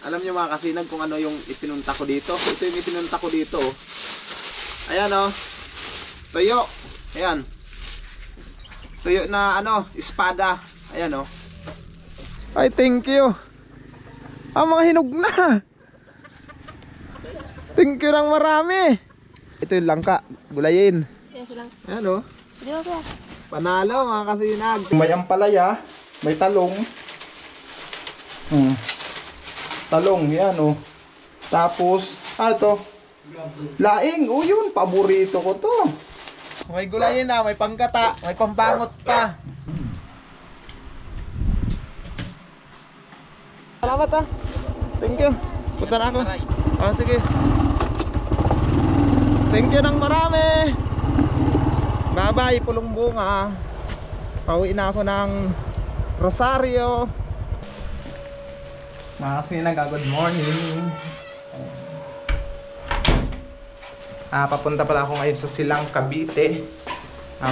Alam niyo mga kasinag kung ano yung ipinunta ko dito? Ito yung ipinunta ko dito. Ayan oh. Tuyo. Ayan. Tuyo na ano, espada. Ayan oh. Ay, thank you. Mga hinog na. Thank you ng marami. Ito yung langka, gulayin. Ayan oh. Panalo mga kasinag. May ampalaya, may talong. Talong, yan oh. Tapos, ito. Laing, yun, paborito ko to. May gulayin na, may pangkata, may pambangot pa. Salamat ah. Thank you. Punta na ako. Sige. Thank you ng marami. Bye bye, pulong bunga. Pauwi na ako ng Rosario. Mga kasinag, good morning. Papunta pala ako ngayon sa Silang, Cavite.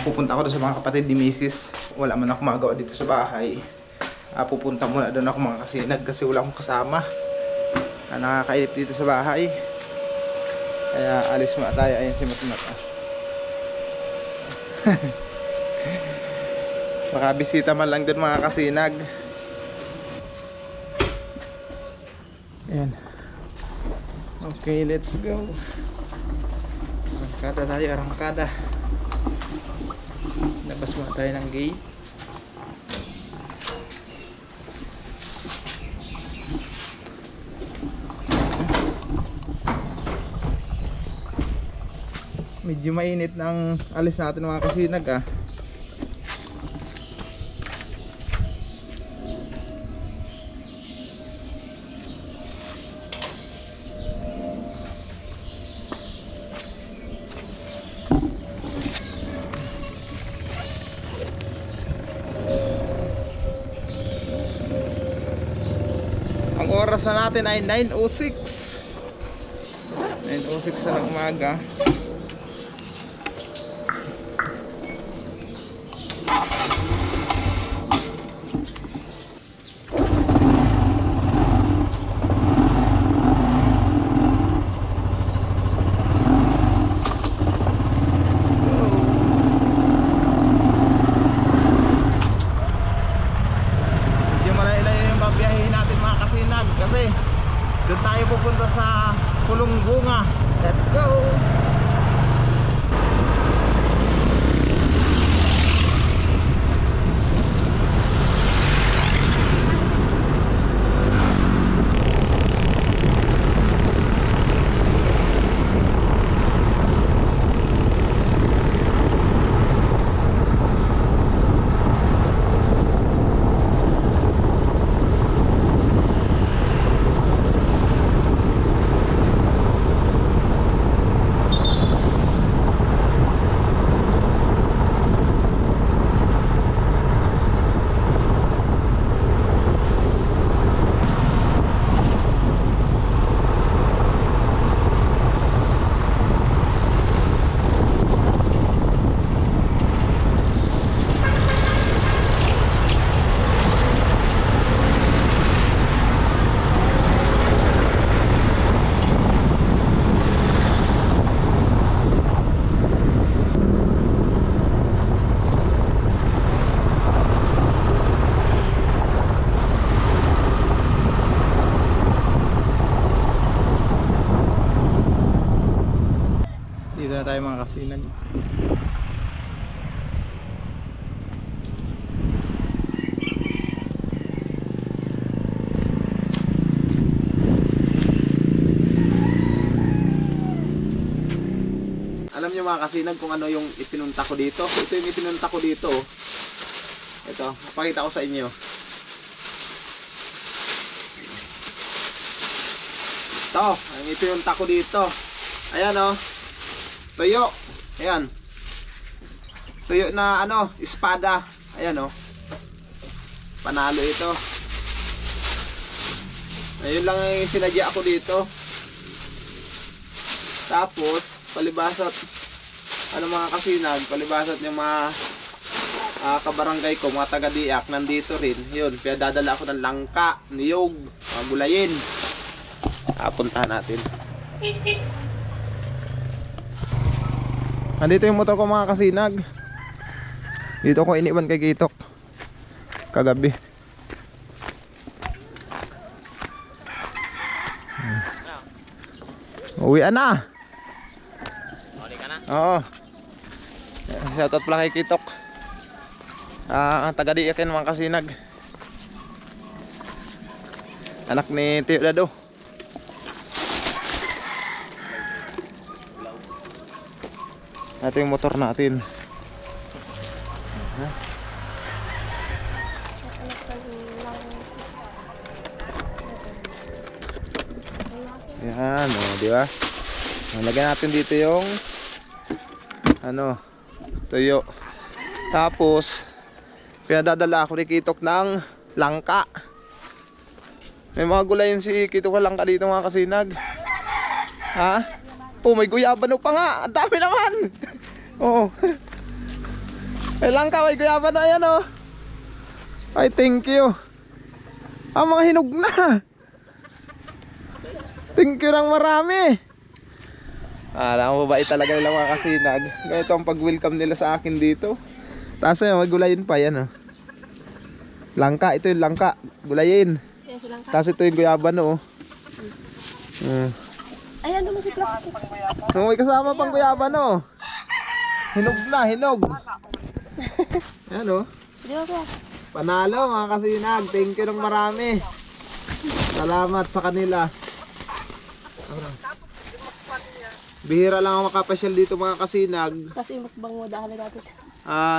Pupunta ako doon sa mga kapatid ni Mrs. Wala man ako magawa dito sa bahay. Pupunta muna doon ako mga kasinag kasi wala akong kasama. Nakakainip dito sa bahay. Kaya alis muna tayo. Ayan si Matmat. Baka bisita man lang doon mga kasinag. Ayan. Okay, let's go. Arangkada tayo, arangkada. Labas muna tayo ng gate. Medyo mainit ng alis natin mga kasinag ah. Ang oras na natin ay 9:06. 9:06 na ng umaga. Kasi doon tayo pupunta sa Pulong Bunga. Let's go! Dito na tayo mga kasinag. Alam niyo mga kasinag kung ano yung ipinunta ko dito? Ito yung ipinunta ko dito. Ito, papakita ko sa inyo. Ito, ang ipinunta ko dito. Ayan oh. Tuyo. Ayan. Tuyo na ano, espada. Ayan oh. Panalo ito. Ayun lang yung sinadya ako dito. Tapos palibasat ano mga kasinag, palibasat yung mga kabarangay ko, mga taga-Diak nandito rin. Yun, kaya dadala ako ng langka, niyog, mga gulayin. Puntahan natin. Nandito yung motor ko mga kasinag. Dito ko iniwan kay Kitok kagabi. Uwian na. Uli ka na? Oo. Shoutout pala kay Kitok. Taga Diaken mga kasinag. Anak ni Tio Dado. Ito yung motor natin. Yan, di ba? Lagyan natin dito yung tuyo. Tapos pinadadala ako ni Kitok ng langka. May mga gulayin si Kitok ng langka dito mga kasinag. Ha? May guyabano pa nga. Ang dami naman. Oo. May langka, may guyabano. Ayan o. Ay, thank you. Mga hinog na. Thank you ng marami. Alam mo, mabait talaga nila mga kasinag. Ganito ang pag-welcome nila sa akin dito. Tapos may gulayin pa yan. Langka, ito yung langka. Gulayin. Tapos ito yung guyabano. Ayan naman si plastic. May kasama pang guyabano. Hinog na, hinog. Ayan Di ba ba? Panalo mga kasinag. Thank you ng marami. Salamat sa kanila. Bihira lang ako makapasyal dito mga kasinag. Kasi mukbang mo dahil natin.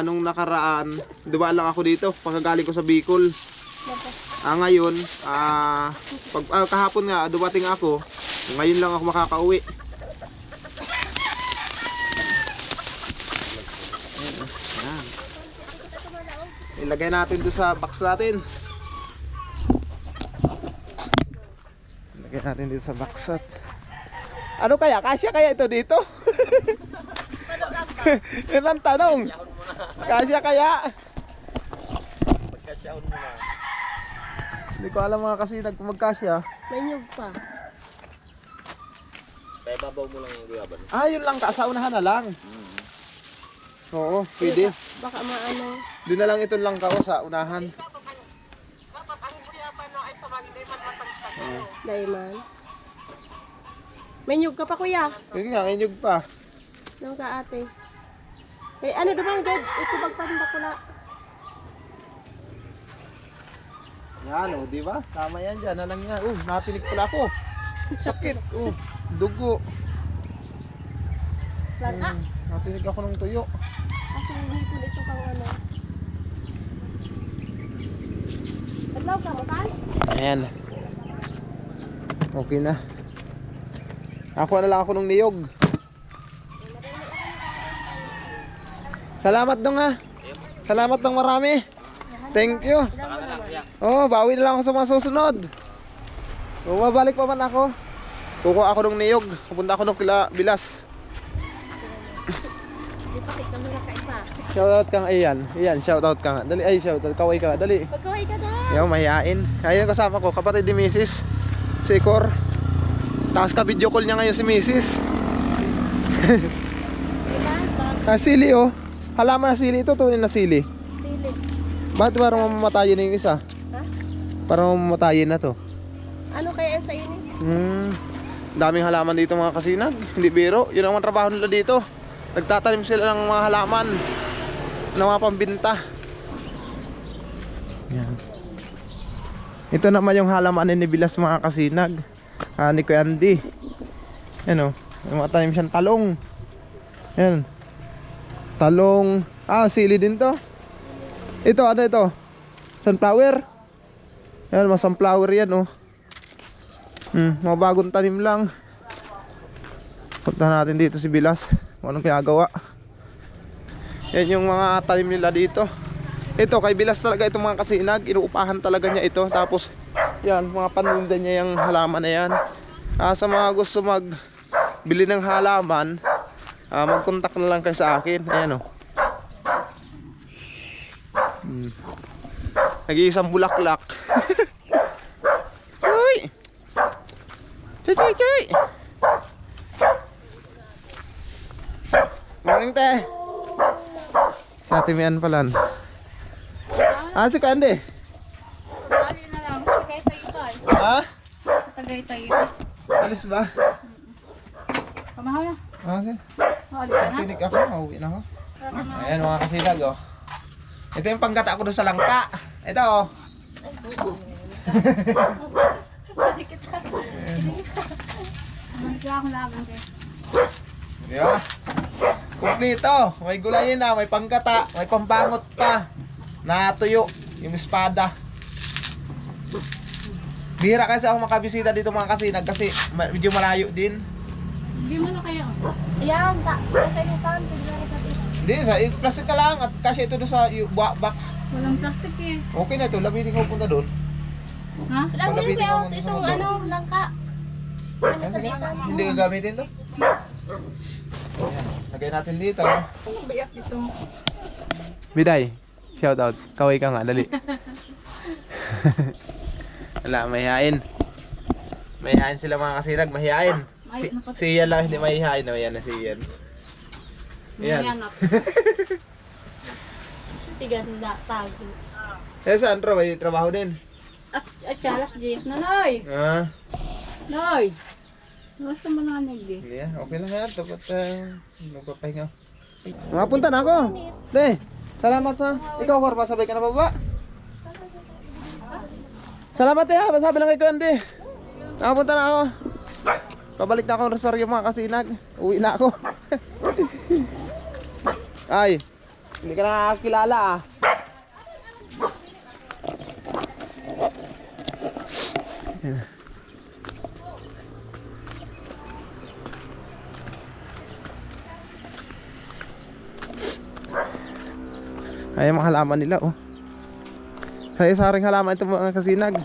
Nung nakaraan, dumaan lang ako dito pagkagaling ko sa Bicol. Ngayon, kahapon nga dumating ako. Ngayon lang ako makakauwi. Ayan. Ilagay natin doon sa box natin. Ilagay natin dito sa box at ano kaya? Kasya kaya ito dito? Yun ang tanong. Kasya kaya? Pagkasyahon mo na. Hindi ko alam mga kasinag kung magkasya. May nyug pa. Kaya babaw mo lang yung guyaban. Yun lang ka. Sa unahan na lang. Oo, pwede. Baka maano. Doon na lang ito lang ka sa unahan. Daiman. May nyug ka pa kuya. Yun nga, inyog pa. Nang ka ate. May ano naman gad. Ito bagpanda ko na. Yan di ba? Tama yan dyan. Nalang yan. Natinig pala ako. Sakit. Dugo. Langka. Natinig ako ng tuyo. Kasi hindi ko ito pang ano. Adlaw ka mo kan? Ayan. Okay na. Ako na lang ako ng niyog. Salamat dong ha. Salamat ng marami. Thank you. Bawi na lang ako sa mga susunod. Mabalik pa man ako. Kukuha ako ng niyog. Pupunta ako ng kila Bilas. Di pa kami na kaiba. Shoutout ka nga. Iyan, shoutout ka nga. Dali, shoutout. Kaway ka. Dali. Pagkaway ka na. Ayaw, mahihain. Ayun kasama ko, kapatid ni Mrs. Si Cor. Tapos ka-video call niya ngayon si Mrs. Sili Halaman na sili ito, tunin na sili. Sili. Bakit parang mamamatayin na yung isa? Ha? Parang mamamatayin na to. Ano kaya sa ini? Daming halaman dito mga kasinag. Hindi biro. Yun ang mga trabaho nila dito. Nagtatanim sila ng mga halaman na mga pambinta. Yan. Ito naman yung halaman ni Bilas mga kasinag. Ni Kuya Andy. Yan may mga tanim siyang talong. Yan. Talong. Sili din to. Ito, ano ito? Sunflower. Yan, mga sunflower yan mga bagong tanim lang. Punta natin dito si Bilas. Kung anong ginagawa. Yan yung mga tanim nila dito. Ito, kay Bilas talaga itong mga kasinag. Inuupahan talaga niya ito. Tapos, yan, mga paninda niya yung halaman na yan. Sa mga gusto magbili ng halaman, mag-contact na lang kayo sa akin. Ayan Nag-iisang bulaklak. Uy! Chuy, chuy, chuy! Morning, te. Si Ate Mian pala. Si Candy. Dali na lang. Tagay tayo ba? Ha? Tagay tayo. Alis ba? Pamahal na. Okay. Mali ka na. Tinig ako, mauwi na ako. Ayan mga kasinag, oh. Ito yung panggata ko doon sa langka. Ito, oh. Nandiyan ako laban kayo. Di ba? Kumplito. May gulayin na, may panggata, may pambangot pa. Natuyo, yung espada. Bihira kasi ako makabisita dito mga kasinag kasi medyo malayo din. Hindi mo na kaya. Yan, nasa inutan, tignan natin. Hindi, sa plastic ka lang at kasi ito doon sa box. Walang plastic eh. Okay na ito, labitin ko punta doon. Ha? Alam mo Palabitin yung mo kaya sa itong motor. ano, langka. Ano sa inutan? Hindi ka gamitin to. Ayan, lagay natin dito. Biyak dito. Biday, shout out. Kaway ka nga, dali. Wala, mahihain. Mahihain sila mga kasinag, mahihain. Si Ian lang hindi mahihain. Ayan na si Ian. Ayan. Tigan na, tago. Eh, saan Ro? May trabaho din. At chalas James na Noy. Noy. Basta mananig di. Hindi yan, okay lang yan. Dapat magpapahinga. Mapunta na ako. Te, salamat ha. Ikaw, Korpa, sabay ka na baba. Salamat ha, masabi lang kay Kuya Andy. Nakapunta na ako. Pabalik na ako ng Rosario mga kasinag. Uwi na ako. Ay, hindi ka nakakilala ah. Yan. Ay, mga halaman nila oh. Ay, saring halaman ito mga kasinag.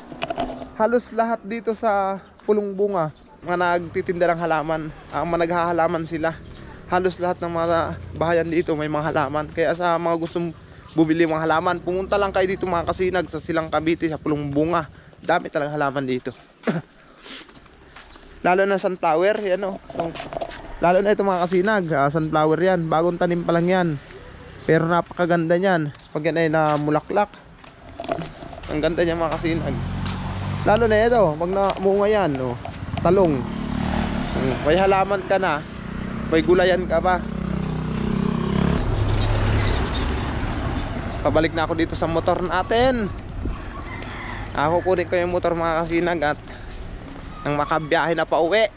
Halos lahat dito sa Pulong Bunga, mga nagtitinda ng halaman, mga naghahalaman sila. Halos lahat ng mga bahayan dito may mga halaman. Kaya sa mga gustong bumili mga halaman, pumunta lang kayo dito mga kasinag sa Silang Cavite, sa Pulong Bunga. Dami talagang halaman dito. Lalo na sunflower, yan oh. Lalo na ito mga kasinag, sunflower yan. Bagong tanim pa lang yan. Pero napakaganda niyan. Pag yan ay namulaklak, ang ganda niya mga kasinag. Lalo na ito, pag namunga yan, oh, talong. May halaman ka na, may gulayan ka pa. Pabalik na ako dito sa motor natin. Ako kunin ko yung motor mga kasinag at nang makabiyahe na pa uwi.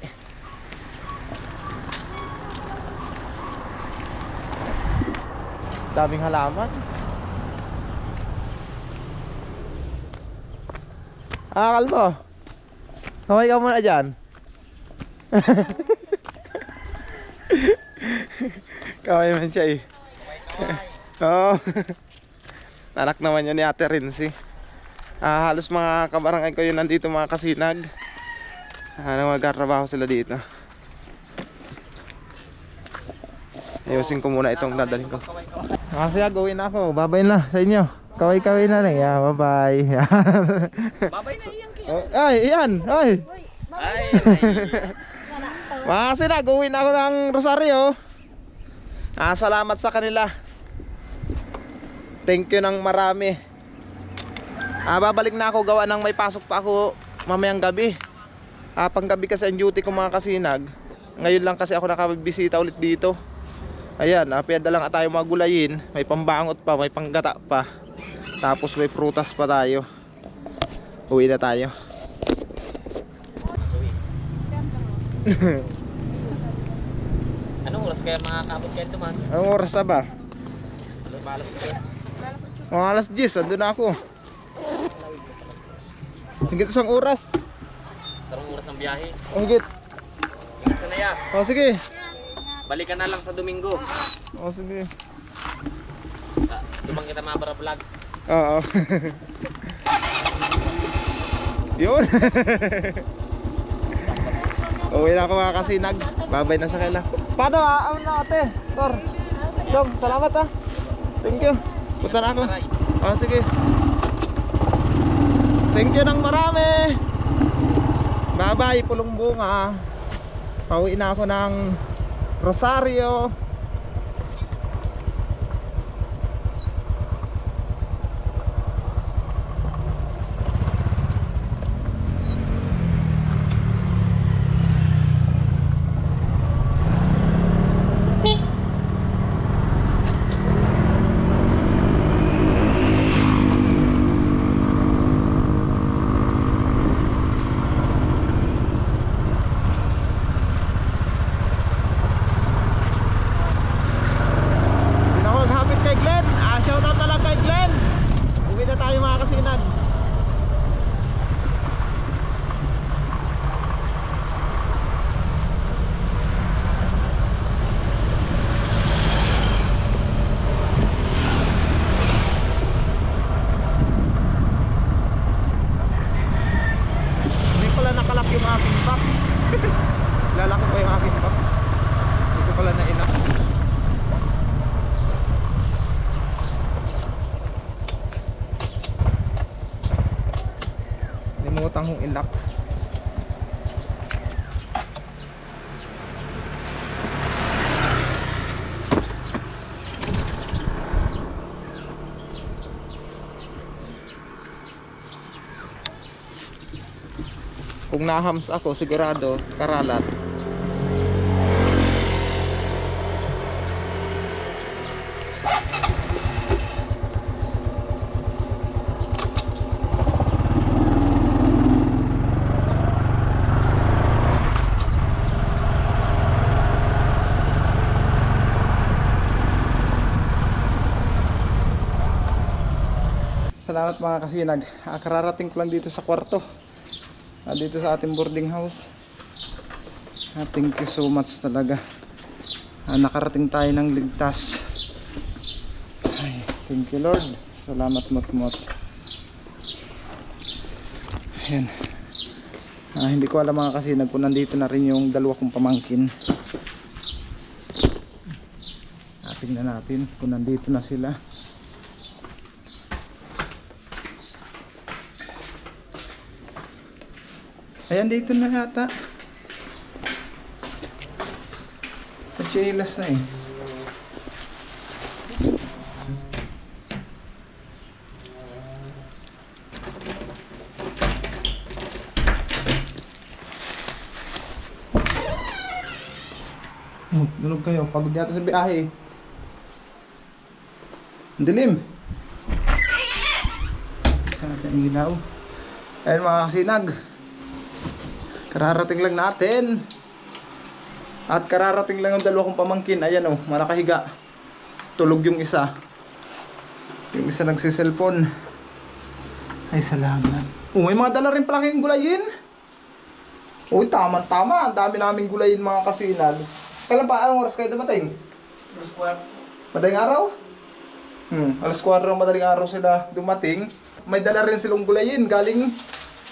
Daming halaman. Kalmo. Kamay ka muna dyan. Kamay man siya eh. Oo. Anak naman yun ni Ate Rincy. Halos mga kabarangay ko yun nandito mga kasinag. Magkatrabaho sila dito. Ayusin ko muna itong dadalhin ko. Kasi gawin na ako. Babay na sa inyo. Kaway-kaway na lang. Yeah, bye-bye. Babay na iyang kaya. Ay, iyan. Ay. Ay, Kasi na, gawin ako ng Rosario. Salamat sa kanila. Thank you ng marami. Babalik na ako, gawa ng may pasok pa ako mamayang gabi. Panggabi kasi ang duty ko mga kasinag. Ngayon lang kasi ako nakabisita ulit dito. Ayan, piyada lang tayo magulayin. May pambangot pa, may panggata pa. Tapos may prutas pa tayo. Uwi na tayo. anong oras kaya makakabot kayo ito man? Anong oras na ba? Ano balas ko kayo? Mga alas 10, andun na ako. Higit isang oras. Sarong oras ng biyahe. Higit. Ingat sa naya. Sige. Balikan na lang sa Domingo. Sige. Dumang kita mga vlog. Oo. Yun. Uwi na ako mga kasinag. Babay na sa kaila. Paano ano na ate? Tor. Dong, salamat ha. Thank you. Punta na ako. Sige. Thank you ng marami. Bye-bye, Pulong Bunga. Pauwi na ako ng Rosario. Lalaki pa yung aking box. Hindi ko pala na-inak. Limutan kong inak. Kung nahams ako, sigurado karalat. Salamat mga kasinag. Kararating ko lang dito sa kwarto. Dito sa ating boarding house. Thank you so much talaga. Nakarating tayo ng ligtas. Ay, thank you Lord. Salamat mot-mot. Ayan. Hindi ko alam mga kasinag kung nandito na rin yung dalawa kong pamangkin. Tingnan natin kung nandito na sila. Ayan, dito na yata. Pachilas na eh. Dunog kayo, pagod yata sa biyahe. Ang dilim. Saan natin ang ilaw? Ayan mga kasinag, kararating lang natin. At kararating lang ang dalawa kong pamangkin. Ayan o, manakahiga. Tulog yung isa. Yung isa nagsiselfon. Ay salamat. May mga dala rin pala kayong gulayin. Uy, tama-tama. Ang dami naming gulayin mga kasinag. Kailan pa? Anong oras kayo dumating? Madaling araw? Alas 4 madaling araw sila dumating. May dala rin silang gulayin. Galing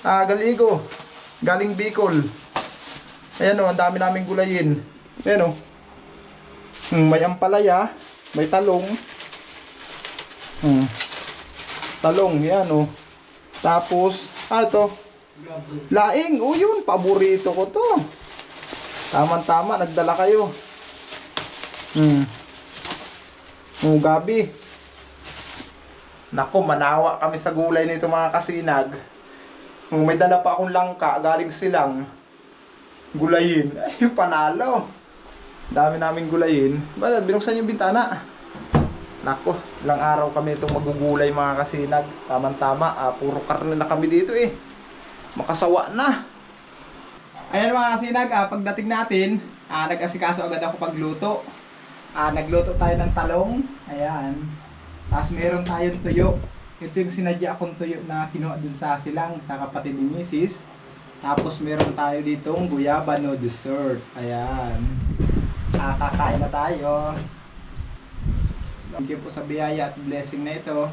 Galigo. Galing Bicol. Ayan o, ang dami naming gulayin. Ayan o. May ampalaya. May talong. Talong, yan o. Tapos, ito. Laing. O yun, paborito ko to. Tama-tama, nagdala kayo. Gabi. Nako, manawa kami sa gulay nito mga kasinag. May dala pa akong langka, galing silang gulayin. Ay, panalo. Dami naming gulayin. Ba't binuksan yung bintana? Nako, ilang araw kami itong magugulay mga kasinag. Tama-tama, puro karne na kami dito eh. Makasawa na. Ayan mga kasinag, pagdating natin, nag-asikaso agad ako pagluto. Nagluto tayo ng talong. Ayan. Tapos meron tayong tuyo. Ito yung sinadya akong tuyo na kinuha dun sa silang, sa kapatid ni Mrs. Tapos meron tayo ditong guyabano dessert. Ayan. Kakain na tayo. Thank you po sa biyaya at blessing na ito.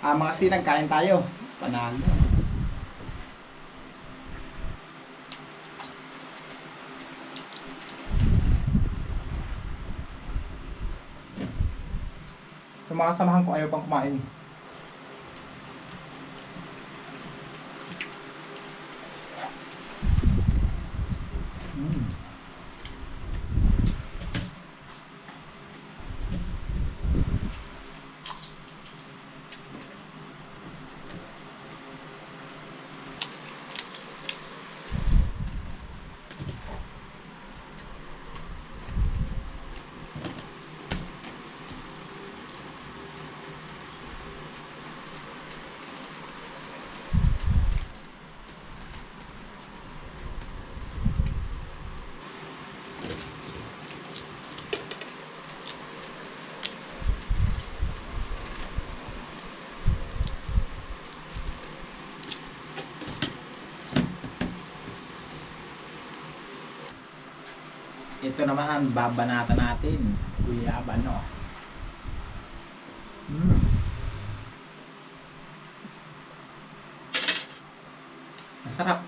Mga sinag, kain tayo. Panalo. Sa mga samahan ko, ayaw pang kumain. Ito naman, babanatan natin. Kuya Bano. Masarap.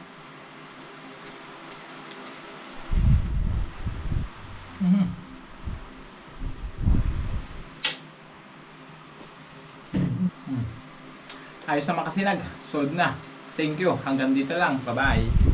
Ayos na makasinag. Solve na. Thank you. Hanggang dito lang. Bye-bye.